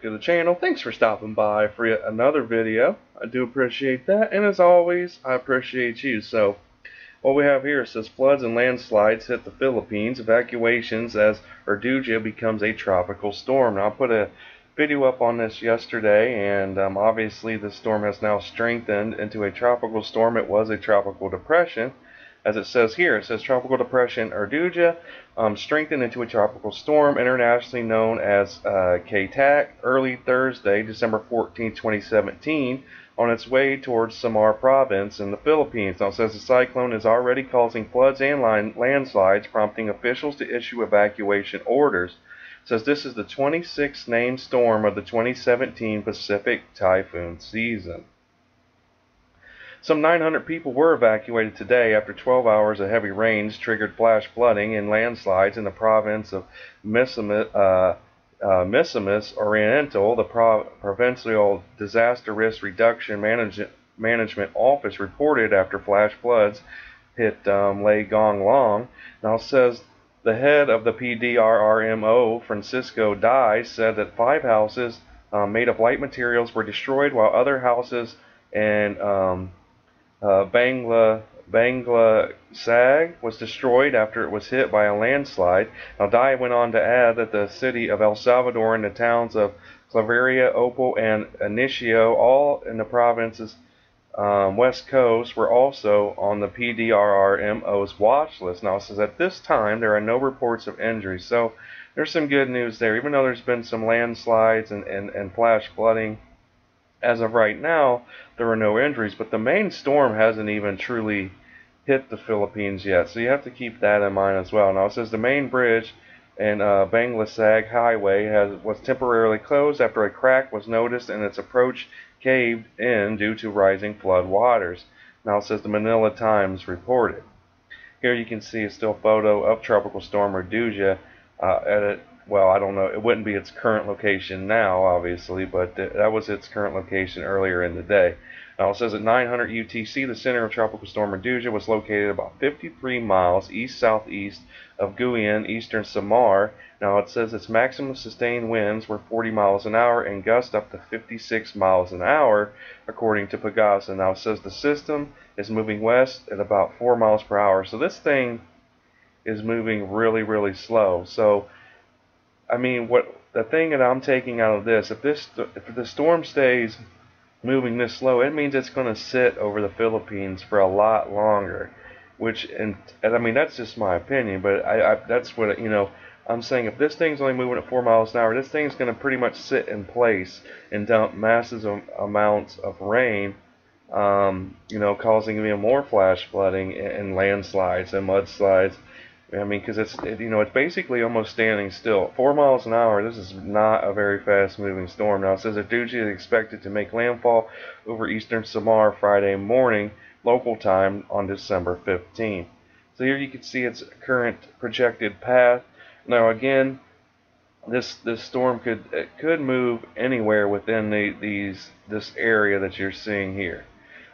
to the channel. Thanks for stopping by for yet another video. I do appreciate that, and as always, I appreciate you. So, what we have here says floods and landslides hit the Philippines, evacuations as Urduja becomes a tropical storm. Now, I put a video up on this yesterday, and obviously the storm has now strengthened into a tropical storm. It was a tropical depression. As it says here, it says Tropical Depression Urduja strengthened into a tropical storm, internationally known as KTAC, early Thursday, December 14, 2017, on its way towards Samar Province in the Philippines. Now it says the cyclone is already causing floods and landslides, prompting officials to issue evacuation orders. It says this is the 26th named storm of the 2017 Pacific typhoon season. Some 900 people were evacuated today after 12 hours of heavy rains triggered flash flooding and landslides in the province of Misamis Oriental. The Provincial Disaster Risk Reduction Management Office reported after flash floods hit Lagonglong. Now it says the head of the PDRRMO, Francisco Dai, said that 5 houses made of light materials were destroyed, while other houses and Balingasag was destroyed after it was hit by a landslide. Now, Dai went on to add that the city of El Salvador and the towns of Claveria, Opol, and Initao, all in the province's west coast, were also on the PDRRMO's watch list. Now, it says at this time there are no reports of injuries. So there's some good news there. Even though there's been some landslides and flash flooding, as of right now, there are no injuries, but the main storm hasn't even truly hit the Philippines yet, so you have to keep that in mind as well. Now it says the main bridge in Balingasag Highway was temporarily closed after a crack was noticed and its approach caved in due to rising flood waters. Now it says the Manila Times reported. Here you can see a still photo of Tropical Storm Urduja well, I don't know, it wouldn't be its current location now, obviously, but that was its current location earlier in the day. Now it says at 900 UTC, the center of Tropical Storm Urduja was located about 53 miles east-southeast of Guian, eastern Samar. Now it says its maximum sustained winds were 40 miles an hour and gusts up to 56 miles an hour, according to Pagasa. Now it says the system is moving west at about 4 miles per hour. So this thing is moving really, really slow. So I mean, the thing that I'm taking out of this, if the storm stays moving this slow, it means it's going to sit over the Philippines for a lot longer. Which, and I mean, that's just my opinion, but that's what, I'm saying. If this thing's only moving at 4 miles an hour, this thing's going to pretty much sit in place and dump massive amounts of rain, causing even more flash flooding and landslides and mudslides. I mean, because it's basically almost standing still. 4 miles an hour, this is not a very fast-moving storm. Now, it says Urduja is expected to make landfall over eastern Samar Friday morning, local time, on December 15th. So here you can see its current projected path. Now, again, this storm could move anywhere within this area that you're seeing here.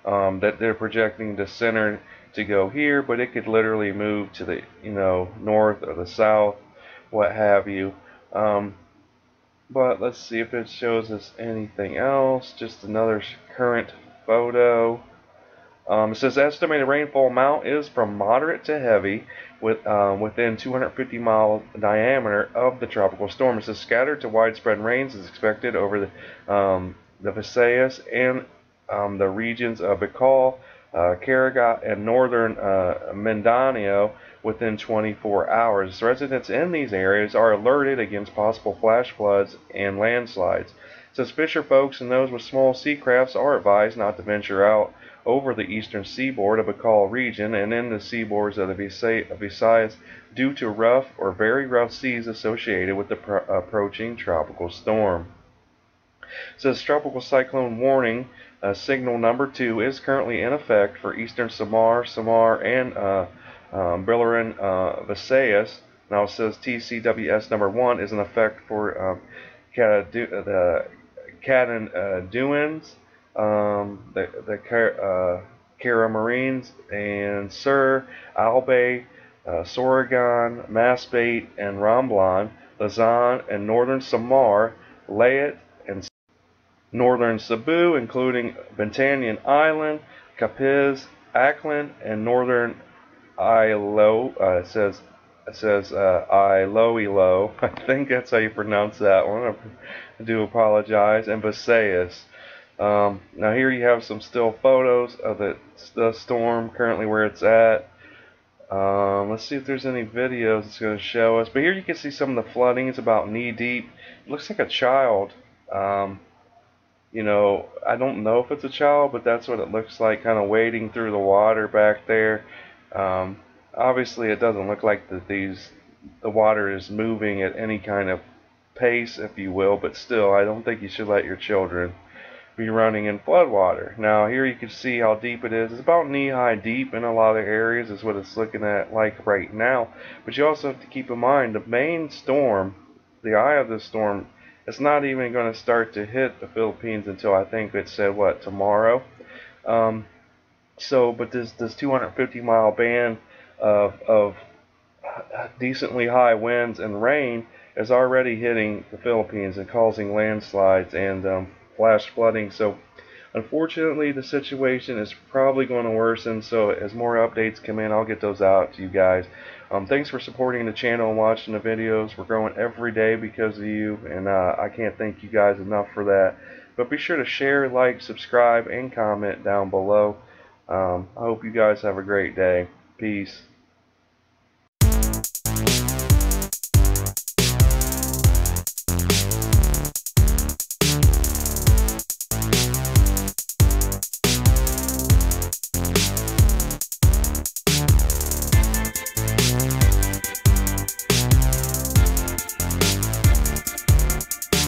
That they're projecting the center to go here, but it could literally move to the north or the south, what have you. But let's see if it shows us anything else. Just another current photo. It says estimated rainfall amount is from moderate to heavy within 250-mile diameter of the tropical storm. It says scattered to widespread rains is expected over the Visayas and the regions of Bicol, Caraga, and northern Mindanao within 24 hours. Residents in these areas are alerted against possible flash floods and landslides. It says fisher folks and those with small sea crafts are advised not to venture out over the eastern seaboard of Bicol region and in the seaboards of the Visayas due to rough or very rough seas associated with the approaching tropical storm. It says tropical cyclone warning signal number 2 is currently in effect for eastern Samar, and Bilaran, Visayas. Now it says TCWS number 1 is in effect for the Catanduanes, the Caramarines, and Sur, Albay, Sorigan, Masbate, and Romblon, Luzon, and northern Samar, Leyte, northern Cebu, including Bantayan Island, Capiz, Aklan, and northern it says Iloilo. I think that's how you pronounce that one. I do apologize. And Visayas. Now here you have some still photos of the storm currently where it's at. Let's see if there's any videos it's going to show us. But here you can see some of the flooding. It's about knee deep. It looks like a child. Um, I don't know if it's a child, but that's what it looks like, kind of wading through the water back there. Um, Obviously, it doesn't look like the water is moving at any kind of pace, if you will, but still, I don't think you should let your children be running in floodwater. Now, here you can see how deep it is. It's about knee-high deep in a lot of areas, is what it's looking at like right now. But you also have to keep in mind the main storm, the eye of the storm, it's not even going to start to hit the Philippines until I think it said what, tomorrow. Um, but this 250-mile band of decently high winds and rain is already hitting the Philippines and causing landslides and flash flooding. So unfortunately, the situation is probably going to worsen. So as more updates come in, I'll get those out to you guys. Thanks for supporting the channel and watching the videos. We're growing every day because of you, and I can't thank you guys enough for that. But be sure to share, like, subscribe, and comment down below. I hope you guys have a great day. Peace.